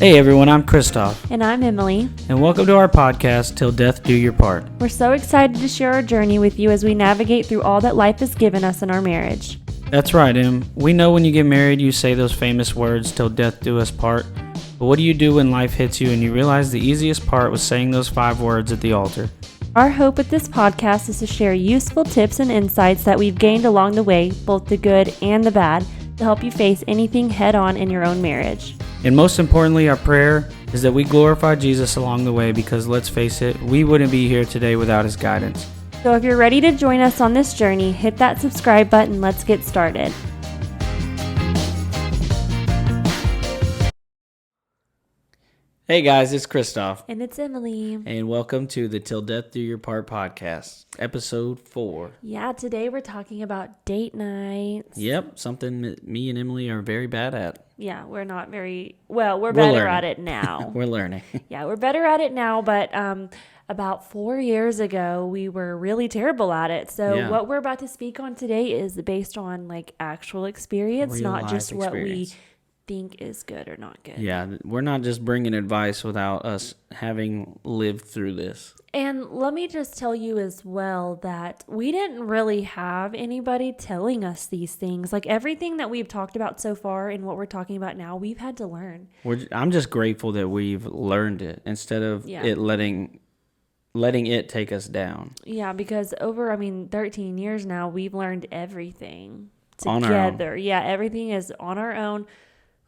Hey everyone, I'm Christoph. And I'm Emily. And welcome to our podcast, Till Death Do Your Part. We're so excited to share our journey with you as we navigate through all that life has given us in our marriage. That's right, Em. We know when you get married, you say those famous words, till death do us part. But what do you do when life hits you and you realize the easiest part was saying those 5 words at the altar? Our hope with this podcast is to share useful tips and insights that we've gained along the way, both the good and the bad, to help you face anything head on in your own marriage. And most importantly, our prayer is that we glorify Jesus along the way because, let's face it, we wouldn't be here today without his guidance. So if you're ready to join us on this journey, hit that subscribe button. Let's get started. Hey guys, it's Christoph. And it's Emily. And welcome to the Till Death Do Your Part podcast, episode 4. Yeah, today we're talking about date nights. Yep, something that me and Emily are very bad at. Yeah, we're not very, we're better learning. at it now. We're learning. Yeah, we're better at it now, but about 4 years ago, we were really terrible at it. So what we're about to speak on today is based on like actual experience, Real not life just what we experience. think is good or not good. Yeah, we're not just bringing advice without us having lived through this. And let me just tell you as well that we didn't really have anybody telling us these things. Like everything that we've talked about so far and what we're talking about now, we've had to learn. I'm just grateful that we've learned it instead of it letting it take us down. Yeah, because over 13 years now, we've learned everything together. On our own. Yeah, everything is on our own.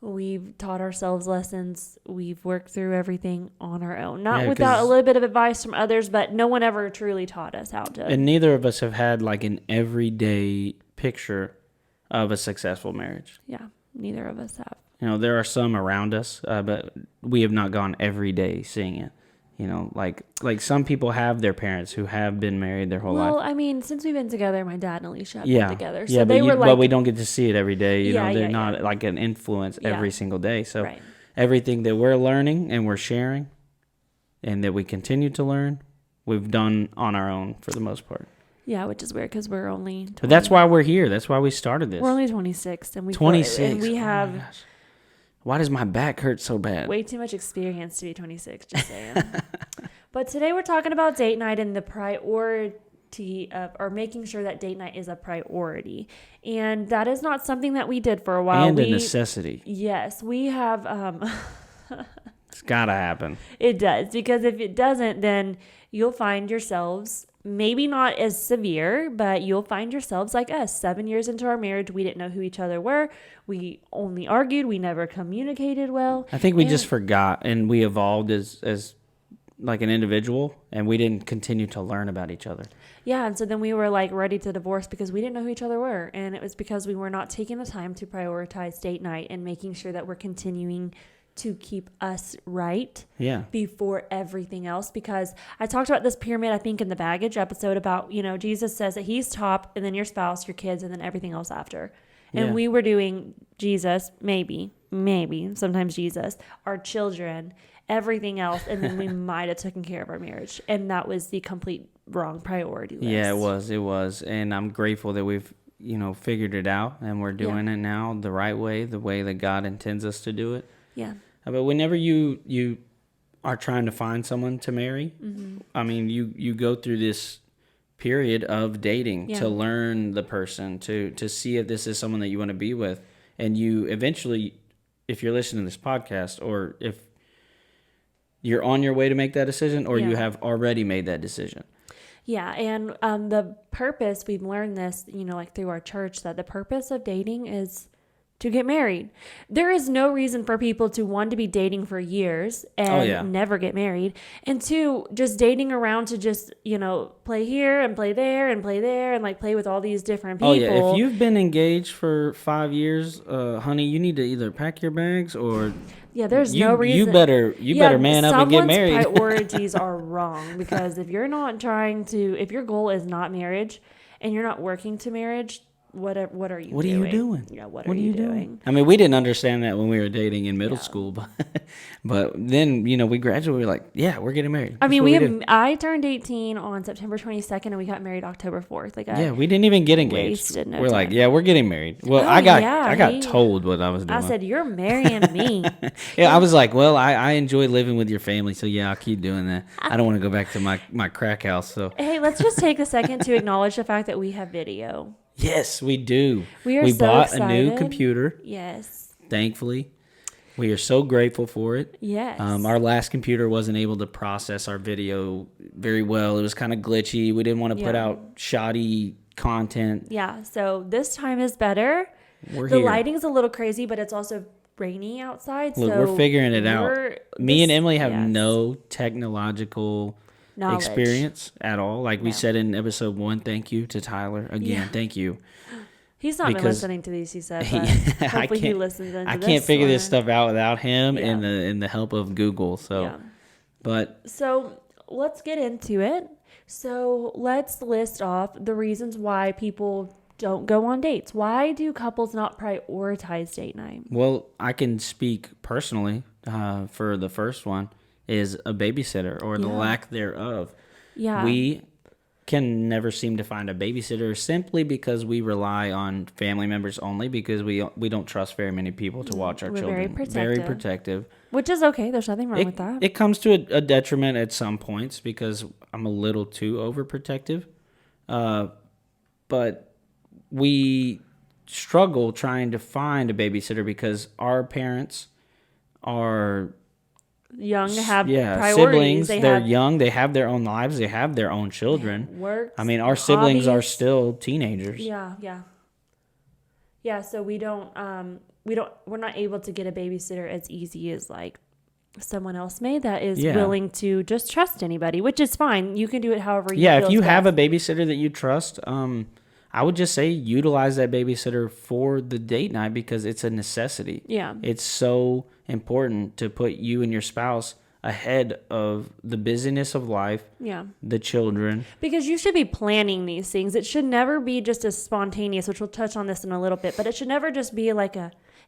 We've taught ourselves lessons. We've worked through everything on our own. Not without a little bit of advice from others, but no one ever truly taught us how to. And neither of us have had like an everyday picture of a successful marriage. Yeah, neither of us have. You know, there are some around us, but we have not gone every day seeing it. You know, like some people have their parents who have been married their whole life. Well, since we've been together, my dad and Alicia have been together. So but we don't get to see it every day. You know, they're not like an influence every single day. So everything that we're learning and we're sharing and that we continue to learn, we've done on our own for the most part. Yeah, which is weird because we're only 20. But that's why we're here. That's why we started this. We're only 26. And 26. And we have... Oh my gosh. Why does my back hurt so bad? Way too much experience to be 26, just saying. But today we're talking about date night and the priority of, or making sure that date night is a priority. And that is not something that we did for a while. And a necessity. Yes, we have... It's got to happen. It does, because if it doesn't, then you'll find yourselves... Maybe not as severe, but you'll find yourselves like us. 7 years into our marriage, we didn't know who each other were. We only argued. We never communicated well. I think we just forgot, and we evolved as like an individual, and we didn't continue to learn about each other. Yeah, and so then we were like ready to divorce because we didn't know who each other were. And it was because we were not taking the time to prioritize date night and making sure that we're continuing to keep us right before everything else. Because I talked about this pyramid, I think, in the baggage episode about, Jesus says that he's top and then your spouse, your kids, and then everything else after. And we were doing Jesus, maybe, sometimes Jesus, our children, everything else, and then we might have taken care of our marriage. And that was the complete wrong priority list. Yeah, it was. And I'm grateful that we've, figured it out and we're doing it now the right way, the way that God intends us to do it. Yeah. But whenever you are trying to find someone to marry, you go through this period of dating to learn the person, to see if this is someone that you want to be with. And you eventually, if you're listening to this podcast, or if you're on your way to make that decision, or you have already made that decision. Yeah, and the purpose, we've learned this, like through our church, that the purpose of dating is to get married. There is no reason for people to, one, to be dating for years and never get married, and two, just dating around to just, play here and play there and play there and like play with all these different people. Oh yeah, if you've been engaged for 5 years, honey, you need to either pack your bags or there's no reason. You better man up and get married. Someone's priorities are wrong, because if you're not if your goal is not marriage and you're not working to marriage, what are you doing? What are you doing? Yeah, what are you doing? I mean, we didn't understand that when we were dating in middle school, but then, you know, we graduated, we were like, yeah, we're getting married. I mean, I turned 18 on September 22nd and we got married October 4th. Like, we didn't even get engaged. We're like, yeah, we're getting married. Well, I got told what I was doing. I said, you're marrying me. I was like, well, I enjoy living with your family, so yeah, I'll keep doing that. I don't want to go back to my crack house. So hey, let's just take a second to acknowledge the fact that we have video. Yes, we do. We bought excited. A new computer. Yes. Thankfully. We are so grateful for it. Yes. Our last computer wasn't able to process our video very well. It was kind of glitchy. We didn't want to put out shoddy content. Yeah, so this time is better. The lighting's a little crazy, but it's also rainy outside. Look, so we're figuring it out. Me and Emily have no technological experience at all. Like we said in episode 1, thank you to Tyler. Again, thank you. He's not been listening to these, he said, but hopefully he listens into this. I can't figure this stuff out without him and the help of Google. So, So let's get into it. So let's list off the reasons why people don't go on dates. Why do couples not prioritize date night? Well, I can speak personally for the first one is a babysitter or the lack thereof. Yeah. We can never seem to find a babysitter simply because we rely on family members only because we don't trust very many people to watch our children. Very protective. Which is okay. There's nothing wrong with that. It comes to a detriment at some points because I'm a little too overprotective. But we struggle trying to find a babysitter because our parents are young, have priorities. Siblings. They're young. They have their own lives. They have their own children. Works. I mean, our siblings are still teenagers. Yeah. So we're not able to get a babysitter as easy as like someone else may that is willing to just trust anybody, which is fine. You can do it however you feel. Yeah, if you have a babysitter that you trust, I would just say utilize that babysitter for the date night because it's a necessity. Yeah. It's so important to put you and your spouse ahead of the busyness of life, the children. Because you should be planning these things. It should never be just as spontaneous, which we'll touch on this in a little bit, but it should never just be like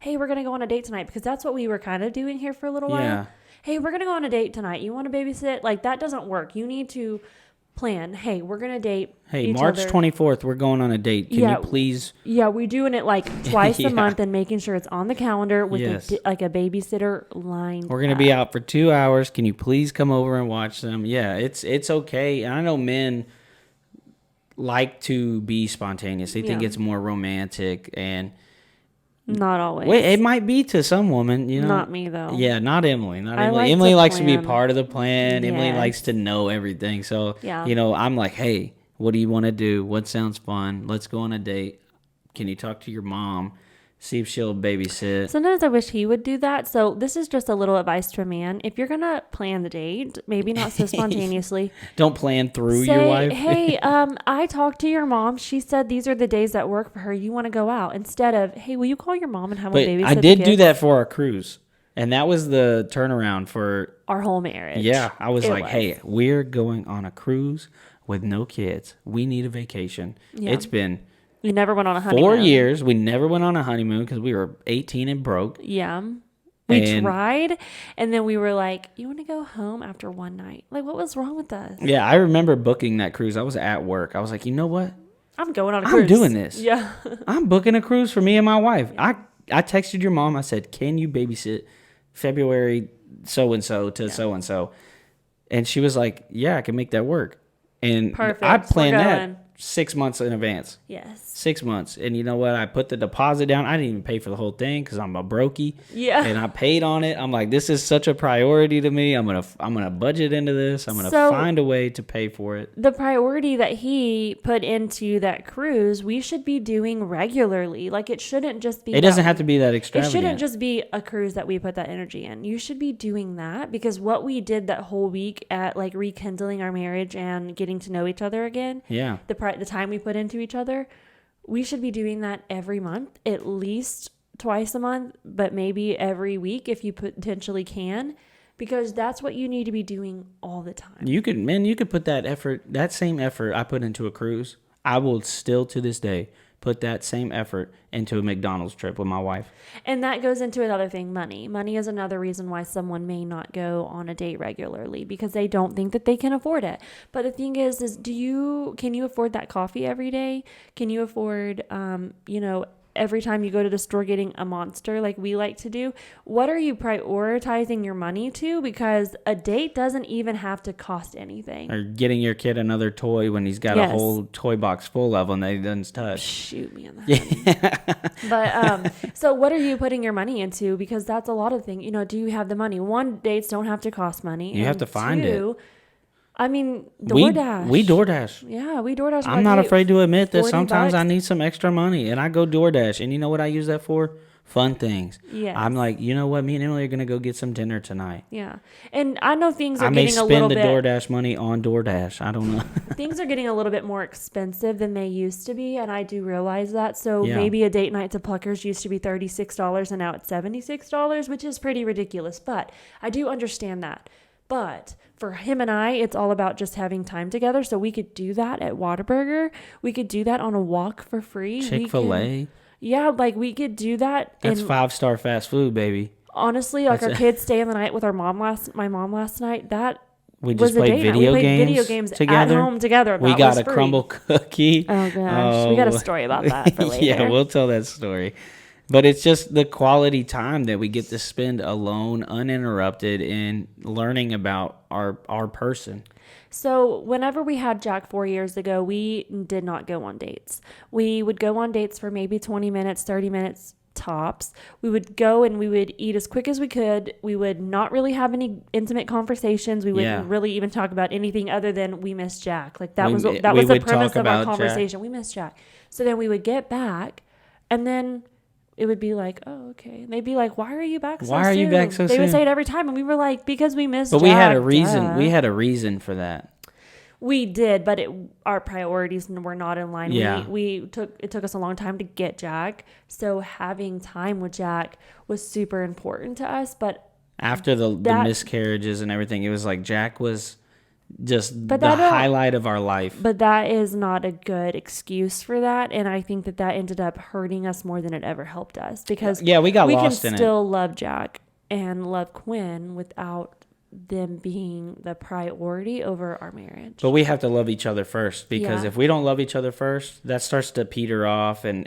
hey, we're going to go on a date tonight, because that's what we were kind of doing here for a little while. Hey, we're going to go on a date tonight. You want to babysit? Like, that doesn't work. You need to plan. Hey, we're going to date March 24th, we're going on a date. Can you please? Yeah, we're doing it like twice a month and making sure it's on the calendar with a babysitter line. We're going to be out for 2 hours. Can you please come over and watch them? Yeah, it's okay. And I know men like to be spontaneous. They think it's more romantic and not always. Wait, it might be to some women, you know. Not me though. Yeah, not Emily. Emily likes to be part of the plan. Yes. Emily likes to know everything. So, I'm like, hey, what do you want to do? What sounds fun? Let's go on a date. Can you talk to your mom? See if she'll babysit. Sometimes I wish he would do that. So this is just a little advice to a man. If you're going to plan the date, maybe not so spontaneously. Don't plan through your wife. Hey, I talked to your mom. She said these are the days that work for her. You want to go out. Instead of, hey, will you call your mom and have a babysit? I did do that for our cruise. And that was the turnaround for our whole marriage. Yeah. I was hey, we're going on a cruise with no kids. We need a vacation. Yeah. It's been... We never went on a honeymoon. 4 years. We never went on a honeymoon because we were 18 and broke. Yeah. We tried. And then we were like, you want to go home after one night? Like, what was wrong with us? Yeah. I remember booking that cruise. I was at work. I was like, you know what? I'm going on a cruise. I'm doing this. Yeah. I'm booking a cruise for me and my wife. Yeah. I texted your mom. I said, can you babysit February so-and-so to so-and-so? And she was like, yeah, I can make that work. And perfect. I planned that 6 months in advance. Yes. 6 months. And you know what? I put the deposit down. I didn't even pay for the whole thing because I'm a brokey. Yeah. And I paid on it. I'm like, this is such a priority to me. I'm gonna budget into this. I'm gonna find a way to pay for it. The priority that he put into that cruise, we should be doing regularly. Like, it shouldn't just be. It doesn't have to be that extravagant. It shouldn't just be a cruise that we put that energy in. You should be doing that, because what we did that whole week at like rekindling our marriage and getting to know each other again. Yeah. The time we put into each other, we should be doing that every month, at least twice a month, but maybe every week if you potentially can, because that's what you need to be doing all the time. You could put that same effort I put into a cruise. I will still to this day put that same effort into a McDonald's trip with my wife. And that goes into another thing, money. Money is another reason why someone may not go on a date regularly, because they don't think that they can afford it. But the thing is can you afford that coffee every day? Can you afford, every time you go to the store getting a Monster like we like to do? What are you prioritizing your money to? Because a date doesn't even have to cost anything. Or getting your kid another toy when he's got a whole toy box full of them that he doesn't touch. Shoot me in the head. But so what are you putting your money into? Because that's a lot of things. Do you have the money? One, dates don't have to cost money. You have to find it. I mean, DoorDash. We DoorDash. Yeah, we DoorDash. I'm not afraid to admit that sometimes $40. I need some extra money, and I go DoorDash. And you know what I use that for? Fun things. Yeah. I'm like, you know what? Me and Emily are going to go get some dinner tonight. Yeah. And I know things are getting a little bit... I may spend the DoorDash money on DoorDash. I don't know. Things are getting a little bit more expensive than they used to be, and I do realize that. So maybe a date night to Pluckers used to be $36, and now it's $76, which is pretty ridiculous. But I do understand that. But for him and I, it's all about just having time together. So we could do that at Whataburger. We could do that on a walk for free. Chick-fil-A. Yeah, we could do that. That's 5-star fast food, baby. Honestly, our kids staying the night with my mom last night. That we just played video games together. At home together. We got a crumble cookie. Oh gosh, we got a story about that for later. Yeah, we'll tell that story. But it's just the quality time that we get to spend alone, uninterrupted, in learning about our person. So whenever we had Jack 4 years ago, we did not go on dates. We would go on dates for maybe 20 minutes, 30 minutes tops. We would go and we would eat as quick as we could. We would not really have any intimate conversations. We wouldn't really even talk about anything other than we miss Jack. That was the premise of our conversation. Jack. We miss Jack. So then we would get back, and then it would be like, oh, okay. And they'd be like, why are you back so soon? Why are you back so soon? They would say it every time. And we were like, because we missed Jack. But we had a reason. Duh. We had a reason for that. We did, but our priorities were not in line. Yeah. It took us a long time to get Jack. So having time with Jack was super important to us. But after the miscarriages and everything, it was like Jack was just the highlight of our life. But that is not a good excuse for that, and I think that ended up hurting us more than it ever helped us, because we got lost in it. We can still love Jack and love Quinn without them being the priority over our marriage. But we have to love each other first, because if we don't love each other first, that starts to peter off and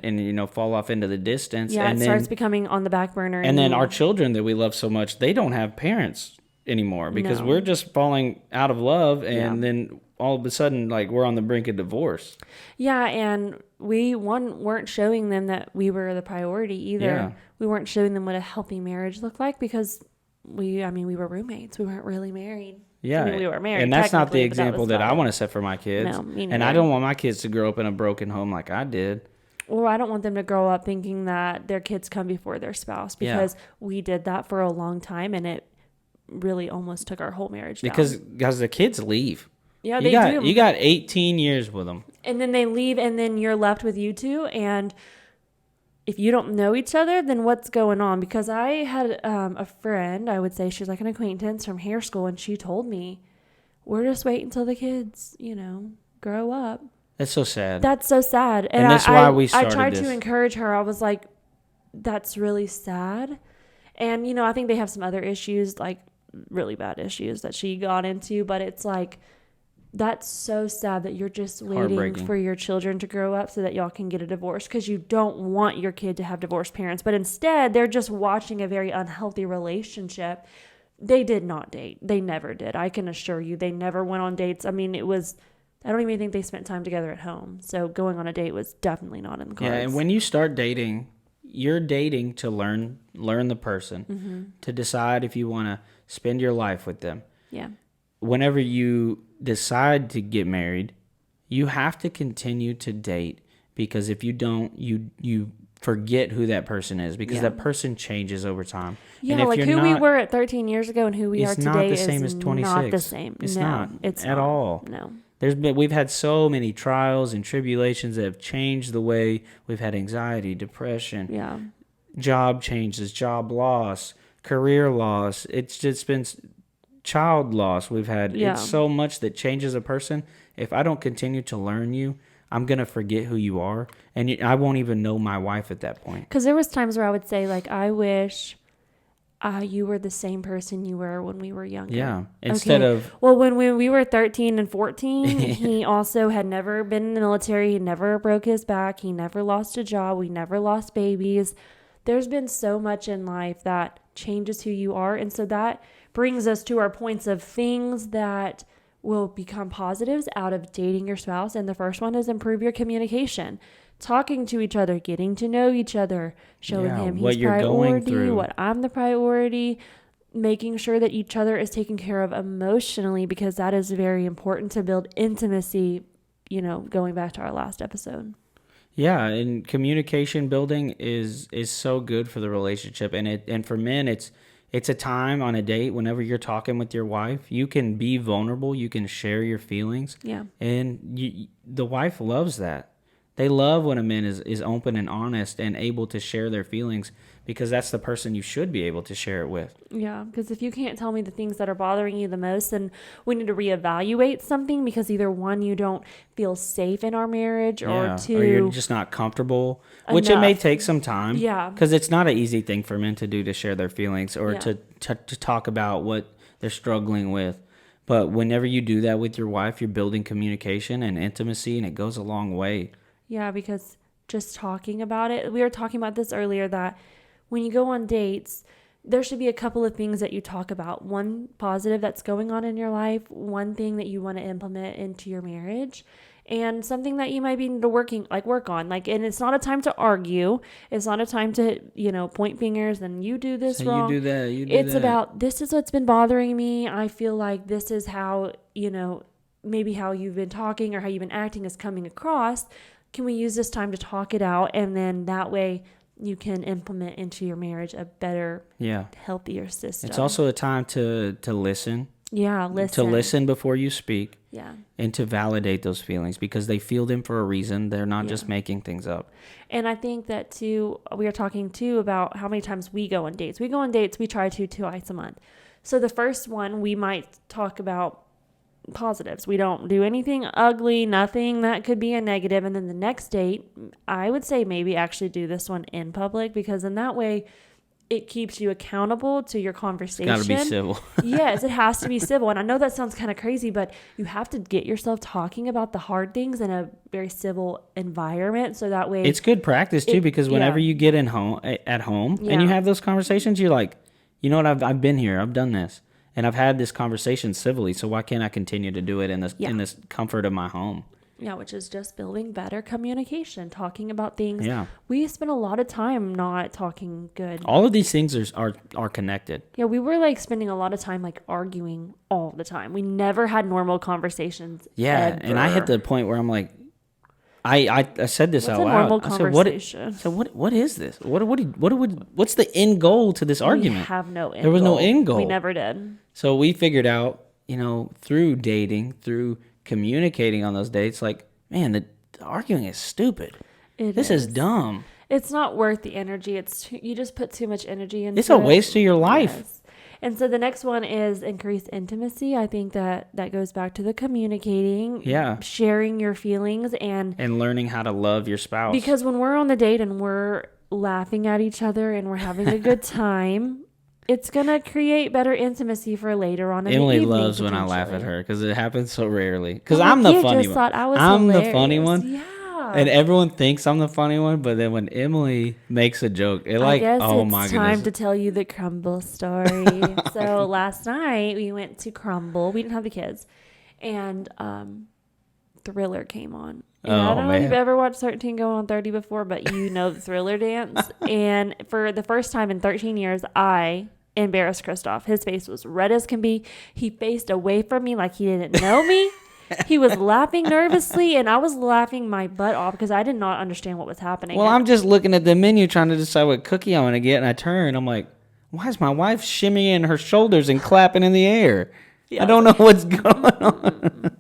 fall off into the distance. Yeah, and it starts becoming on the back burner. And then our children that we love so much, they don't have parents anymore, because we're just falling out of love, and then all of a sudden, we're on the brink of divorce. Yeah, and we weren't showing them that we were the priority either. Yeah. We weren't showing them what a healthy marriage looked like, because we were roommates. We weren't really married. Yeah, we were married, and that's not the example that I want to set for my kids. No, me neither. And I don't want my kids to grow up in a broken home like I did. Or I don't want them to grow up thinking that their kids come before their spouse, because we did that for a long time, and it really almost took our whole marriage down. Because the kids leave. Yeah, they do. You got 18 years with them. And then they leave, and then you're left with you two. And if you don't know each other, then what's going on? Because I had a friend, I would say she's like an acquaintance from hair school, and she told me, we're just waiting until the kids, grow up. That's so sad. That's so sad. And that's why we started I tried to encourage her. I was like, that's really sad. And, I think they have some other issues, really bad issues that she got into, but it's that's so sad that you're just waiting for your children to grow up so that y'all can get a divorce, because you don't want your kid to have divorced parents, but instead they're just watching a very unhealthy relationship. They did not date. They never did. I can assure you, they never went on dates. I mean, I don't even think they spent time together at home. So going on a date was definitely not in the cards. Yeah, and when you start dating, you're dating to learn the person, to decide if you want to spend your life with them. Yeah. Whenever you decide to get married, you have to continue to date, because if you don't, you forget who that person is, because that person changes over time. Yeah, and who we were at 13 years ago and who we are today is as 26. Not the same. It's no, not it's at not. all. No. We've had so many trials and tribulations that have changed the way we've had anxiety, depression, job changes, job loss, career loss. It's just been child loss we've had. It's so much that changes a person. If I don't continue to learn you, I'm going to forget who you are. And I won't even know my wife at that point. Because there was times where I would say, like, I wish you were the same person you were when we were younger. Yeah. Instead of... Well, when we were 13 and 14, he also had never been in the military. He never broke his back. He never lost a job. We never lost babies. There's been so much in life that changes who you are. And so that brings us to our points of things that will become positives out of dating your spouse. And the first one is improve your communication. Talking to each other, getting to know each other, showing him he's priority, what I'm the priority, making sure that each other is taken care of emotionally, because that is very important to build intimacy, going back to our last episode. Yeah, and communication building is so good for the relationship. And for men, it's a time on a date whenever you're talking with your wife, you can be vulnerable, you can share your feelings. Yeah. And the wife loves that. They love when a man is open and honest and able to share their feelings, because that's the person you should be able to share it with. Yeah, because if you can't tell me the things that are bothering you the most, then we need to reevaluate something, because either one, you don't feel safe in our marriage, or two, or you're just not comfortable, which it may take some time. Yeah. Because it's not an easy thing for men to do, to share their feelings or to talk about what they're struggling with. But whenever you do that with your wife, you're building communication and intimacy, and it goes a long way. Yeah, because just talking about it, we were talking about this earlier, that when you go on dates, there should be a couple of things that you talk about. One positive that's going on in your life, one thing that you want to implement into your marriage, and something that you might be work on. And it's not a time to argue. It's not a time to, point fingers and you do this wrong. You do that. It's about, this is what's been bothering me. I feel like this is how, maybe how you've been talking or how you've been acting is coming across. Can we use this time to talk it out? And then that way you can implement into your marriage a better, healthier system. It's also a time to listen. Yeah, listen. To listen before you speak. Yeah. And to validate those feelings, because they feel them for a reason. They're not just making things up. And I think that too, we are talking too about how many times we go on dates. We go on dates, we try to twice a month. So the first one, we might talk about positives. We don't do anything ugly, nothing that could be a negative. And then the next date, I would say maybe actually do this one in public, because in that way it keeps you accountable to your conversation. It's got to be civil. Yes, it has to be civil. And I know that sounds kind of crazy, but you have to get yourself talking about the hard things in a very civil environment, so that way it's good practice too, because whenever you get at home and you have those conversations, you're like, you know what, I've been here, I've done this. And I've had this conversation civilly, so why can't I continue to do it in this comfort of my home? Yeah, which is just building better communication, talking about things. Yeah. We spent a lot of time not talking good. All of these things are connected. Yeah, we were spending a lot of time arguing all the time. We never had normal conversations. Yeah, ever. and I hit the point where I'm like, I said this out loud. I said, what is this? What's the end goal to this argument? We have no end goal. There was no end goal. We never did. So we figured out, through dating, through communicating on those dates, man, the arguing is stupid. This is dumb. It's not worth the energy. You just put too much energy into it. It's a waste of your life. Yes. And so the next one is increase intimacy. I think that goes back to the communicating, sharing your feelings, and learning how to love your spouse. Because when we're on the date and we're laughing at each other and we're having a good time, it's going to create better intimacy for later on in Emily the evening. Loves when I laugh at her, because it happens so rarely. Because I'm the funny one. I'm the funny one. Yeah. And everyone thinks I'm the funny one, but then when Emily makes a joke, oh my goodness. It's time to tell you the crumble story. So last night we went to Crumble. We didn't have the kids. And Thriller came on. And I don't know if you've ever watched 13 Going on 30 before, but you know the Thriller dance. And for the first time in 13 years, I embarrassed Christoph. His face was red as can be. He faced away from me like he didn't know me. He was laughing nervously, and I was laughing my butt off because I did not understand what was happening. Well, I'm just looking at the menu trying to decide what cookie I want to get, and I turn, I'm like, why is my wife shimmying her shoulders and clapping in the air? Yeah, I don't know what's going on.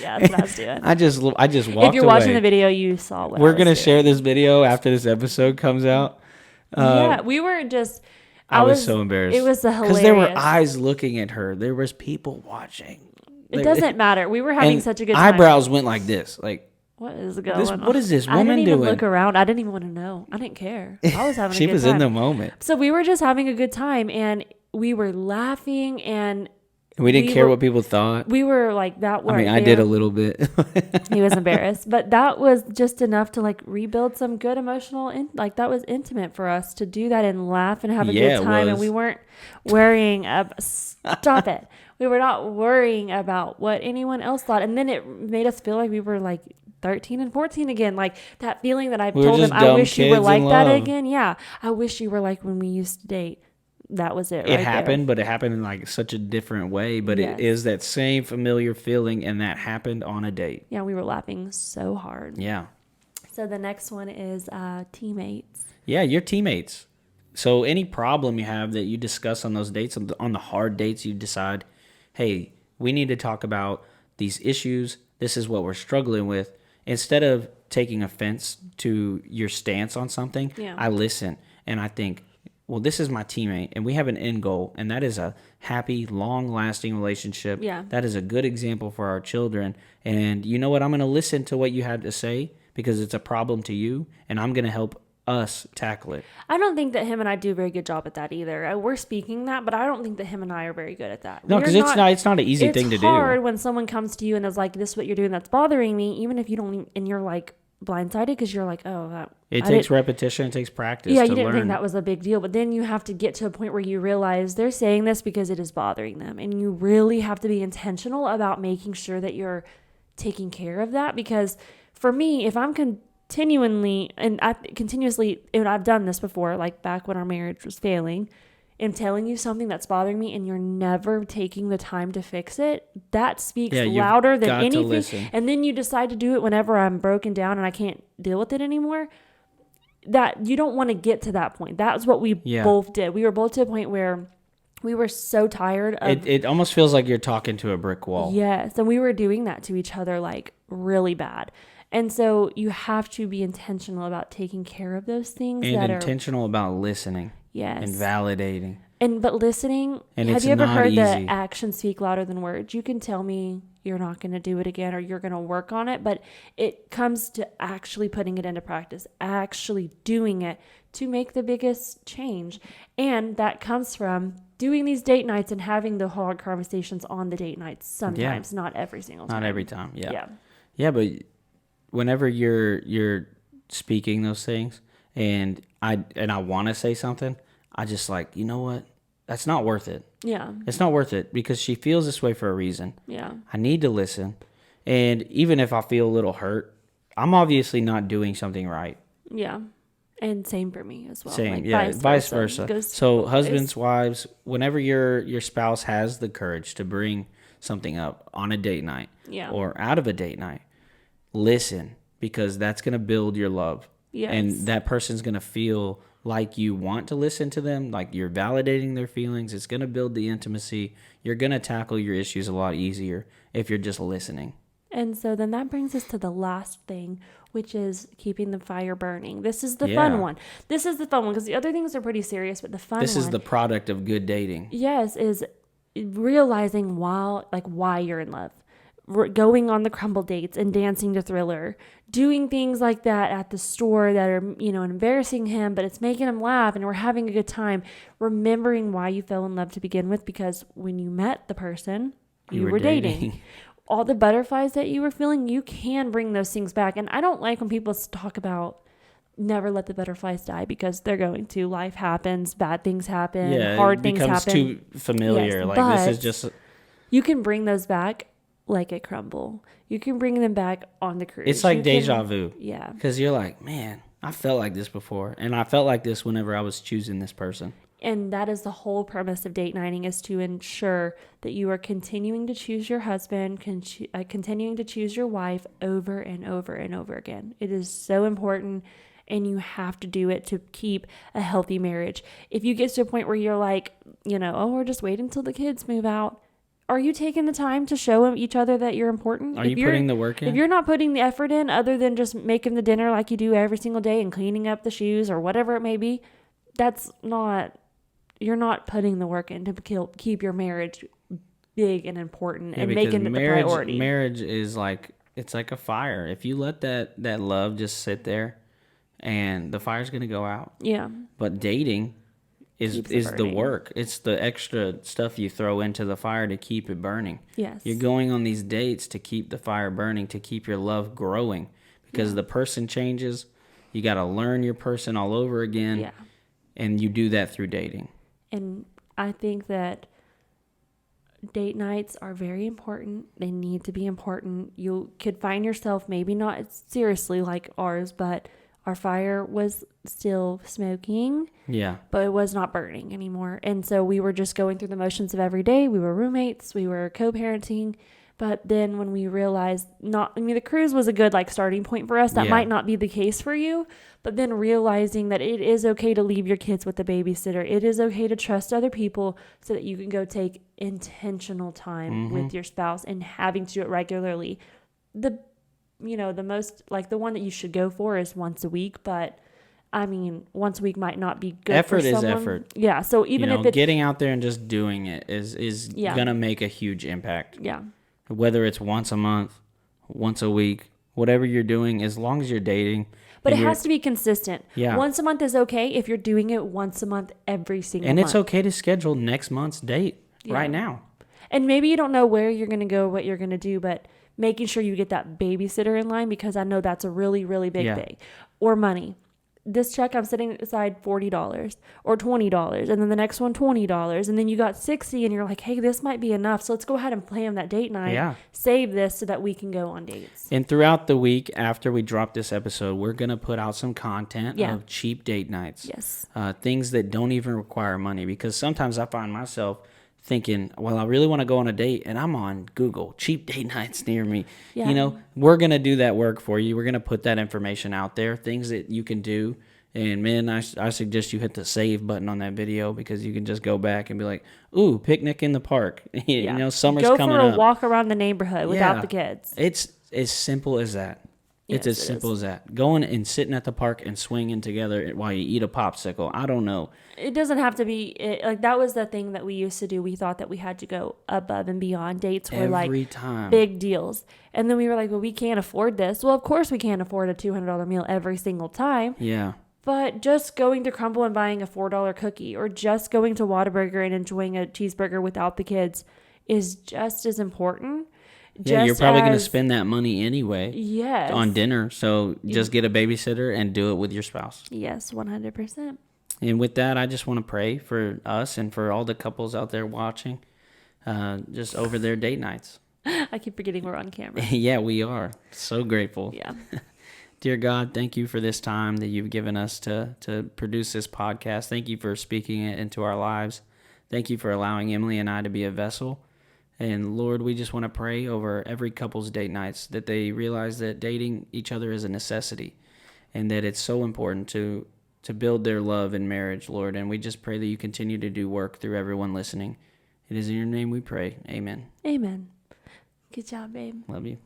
Yeah, that's what I was doing. I just walked away. If you're watching the video, you saw what We're going to share this video after this episode comes out. We were just... I was so embarrassed. It was hilarious. Because there were eyes looking at her. There was people watching. It doesn't matter. We were having such a good time. Eyebrows went like this. what is going on? What is this woman doing? I didn't even look around. I didn't even want to know. I didn't care. I was having a good time. She was in the moment. So we were just having a good time, and we were laughing, and we didn't care what people thought. We were like that. I mean, I did a little bit. He was embarrassed, but that was just enough to like rebuild some good emotional, like that was intimate for us to do that and laugh and have a good time. And we weren't worrying stop it. We were not worrying about what anyone else thought. And then it made us feel like we were like 13 and 14 again. Like that feeling that I told him, I wish you were like that again. Yeah. I wish you were like when we used to date. That was it. It happened, but it happened in like such a different way. But it is that same familiar feeling, and that happened on a date. Yeah, we were laughing so hard. Yeah. So the next one is teammates. Yeah, your teammates. So any problem you have that you discuss on those dates, on the hard dates, you decide, hey, we need to talk about these issues. This is what we're struggling with. Instead of taking offense to your stance on something, I listen and I think, well, this is my teammate, and we have an end goal, and that is a happy, long-lasting relationship. Yeah. That is a good example for our children. And you know what? I'm going to listen to what you have to say because it's a problem to you, and I'm going to help us tackle it. I don't think that him and I do a very good job at that either. We're speaking that, but I don't think that him and I are very good at that. No, because it's not an easy thing to do. It's hard when someone comes to you and is like, this is what you're doing that's bothering me, even if you don't, and you're like, blindsided because you're like, oh, it takes repetition, it takes practice. Yeah, you didn't think that was a big deal, but then you have to get to a point where you realize they're saying this because it is bothering them, and you really have to be intentional about making sure that you're taking care of that. Because for me, if I'm continuously, and I've done this before, like back when our marriage was failing, and telling you something that's bothering me and you're never taking the time to fix it, that speaks louder than anything. And then you decide to do it whenever I'm broken down and I can't deal with it anymore. That you don't want to get to that point. That's what we both did. We were both to a point where we were so tired of it almost feels like you're talking to a brick wall. Yes. And we were doing that to each other like really bad. And so you have to be intentional about taking care of those things. And intentional about listening. Yes. And validating. But listening, and have you ever heard the actions speak louder than words? You can tell me you're not going to do it again or you're going to work on it, but it comes to actually putting it into practice, actually doing it to make the biggest change. And that comes from doing these date nights and having the hard conversations on the date nights sometimes, not every single time. Not every time, yeah. Yeah, but whenever you're speaking those things and I want to say something, I just like, you know what? That's not worth it. Yeah. It's not worth it because she feels this way for a reason. Yeah. I need to listen. And even if I feel a little hurt, I'm obviously not doing something right. Yeah. And same for me as well. Same, like yeah, vice versa. So husbands, wives, whenever your spouse has the courage to bring something up on a date night or out of a date night, listen, because that's going to build your love. Yes. And that person's going to feel like you want to listen to them, like you're validating their feelings. It's going to build the intimacy. You're going to tackle your issues a lot easier if you're just listening. And so then that brings us to the last thing, which is keeping the fire burning. This is the fun one. This is the fun one because the other things are pretty serious, but the fun one. This is the product of good dating. Yes, is realizing why you're in love. Going on the crumble dates and dancing to Thriller, doing things like that at the store that are, embarrassing him, but it's making him laugh and we're having a good time. Remembering why you fell in love to begin with, because when you met the person, you were dating. All the butterflies that you were feeling, you can bring those things back. And I don't like when people talk about never let the butterflies die, because they're going to. Life happens, bad things happen, hard things happen. It becomes too familiar. Yes, this is just... You can bring those back like a crumble. You can bring them back on the cruise. It's like deja vu. Yeah. Because you're like, man, I felt like this before. And I felt like this whenever I was choosing this person. And that is the whole premise of date nighting, is to ensure that you are continuing to choose your husband, continuing to choose your wife over and over and over again. It is so important, and you have to do it to keep a healthy marriage. If you get to a point where you're like, we're just waiting until the kids move out, are you taking the time to show each other that you're important? Are you putting the work in? If you're not putting the effort in, other than just making the dinner like you do every single day and cleaning up the shoes or whatever it may be, you're not putting the work in to keep your marriage big and important and making it the priority. Marriage is like it's like a fire. If you let that love just sit there, and the fire's going to go out. Yeah. But dating is the work. It's the extra stuff you throw into the fire to keep it burning. Yes. You're going on these dates to keep the fire burning, to keep your love growing, because the person changes. You got to learn your person all over again. Yeah. And you do that through dating. And I think that date nights are very important. They need to be important. You could find yourself, maybe not seriously like ours, but our fire was still smoking. Yeah. But it was not burning anymore. And so we were just going through the motions of every day. We were roommates. We were co-parenting. But then when we realized the cruise was a good starting point for us. That might not be the case for you. But then realizing that it is okay to leave your kids with a babysitter. It is okay to trust other people so that you can go take intentional time with your spouse, and having to do it regularly. The most, the one that you should go for is once a week. But once a week might not be good effort for someone. Is effort. Yeah. So even if it's getting out there and just doing it is going to make a huge impact. Yeah. Whether it's once a month, once a week, whatever you're doing, as long as you're dating. But it has to be consistent. Yeah. Once a month is okay if you're doing it once a month every single month. And it's okay to schedule next month's date right now. And maybe you don't know where you're going to go, what you're going to do, but making sure you get that babysitter in line, because I know that's a really, really big thing. Or money. This check, I'm setting aside $40 or $20, and then the next one $20, and then you got $60, and you're like, hey, this might be enough, so let's go ahead and plan that date night. Yeah. Save this so that we can go on dates. And throughout the week after we drop this episode, we're going to put out some content of cheap date nights. Yes. Things that don't even require money, because sometimes I find myself thinking, well, I really want to go on a date, and I'm on Google, cheap date nights near me. Yeah. We're going to do that work for you. We're going to put that information out there, things that you can do. And man, I suggest you hit the save button on that video, because you can just go back and be like, ooh, picnic in the park. Summer's coming up. Go for a walk around the neighborhood without the kids. It's as simple as that. It's as simple as that. Going and sitting at the park and swinging together while you eat a popsicle. I don't know. It doesn't have to be that was the thing that we used to do. We thought that we had to go above and beyond. Dates were every time big deals. And then we were like, well, we can't afford this. Well, of course we can't afford a $200 meal every single time. Yeah. But just going to Crumble and buying a $4 cookie, or just going to Whataburger and enjoying a cheeseburger without the kids, is just as important. Yeah, you're probably going to spend that money anyway. Yes. On dinner. So just get a babysitter and do it with your spouse. Yes, 100%. And with that, I just want to pray for us and for all the couples out there watching, just over their date nights. I keep forgetting we're on camera. Yeah, we are. So grateful. Yeah. Dear God, thank you for this time that you've given us to produce this podcast. Thank you for speaking it into our lives. Thank you for allowing Emily and I to be a vessel. And Lord, we just want to pray over every couple's date nights, that they realize that dating each other is a necessity, and that it's so important to build their love in marriage, Lord. And we just pray that you continue to do work through everyone listening. It is in your name we pray. Amen. Amen. Good job, babe. Love you.